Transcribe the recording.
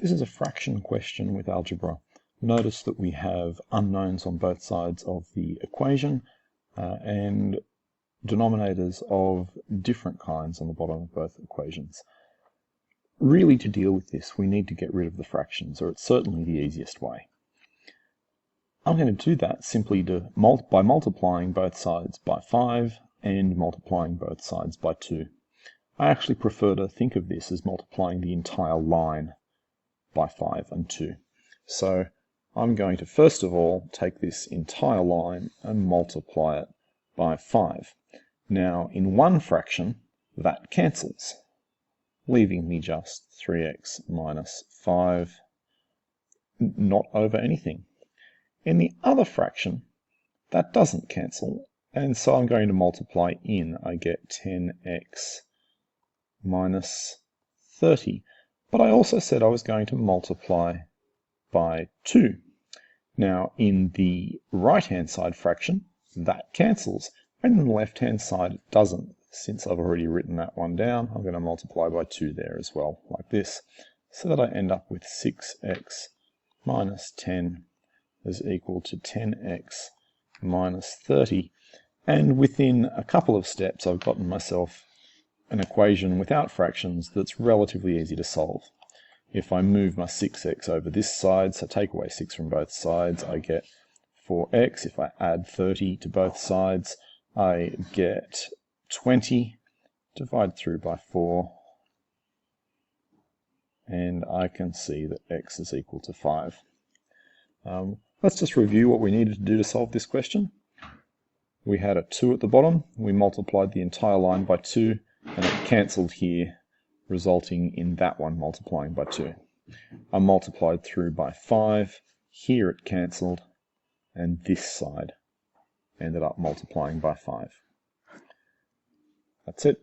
This is a fraction question with algebra. Notice that we have unknowns on both sides of the equation and denominators of different kinds on the bottom of both equations. Really, to deal with this, we need to get rid of the fractions, or it's certainly the easiest way. I'm going to do that simply by multiplying both sides by 5 and multiplying both sides by 2. I actually prefer to think of this as multiplying the entire line by 5 and 2. So I'm going to first of all take this entire line and multiply it by 5. Now in one fraction that cancels, leaving me just 3x minus 5, not over anything. In the other fraction that doesn't cancel, and so I'm going to multiply in. I get 10x minus 30. But I also said I was going to multiply by 2. Now in the right-hand side fraction, that cancels, and in the left-hand side it doesn't. Since I've already written that one down, I'm going to multiply by 2 there as well, like this, so that I end up with 6x minus 10 is equal to 10x minus 30. And within a couple of steps, I've gotten myself an equation without fractions that's relatively easy to solve. If I move my 6x over this side, so take away 6 from both sides, I get 4x. If I add 30 to both sides, I get 20. Divide through by 4, and I can see that x is equal to 5. Let's just review what we needed to do to solve this question. We had a 2 at the bottom, we multiplied the entire line by 2, and it cancelled here, resulting in that one multiplying by 2. I multiplied through by 5, here it cancelled, and this side ended up multiplying by 5. That's it.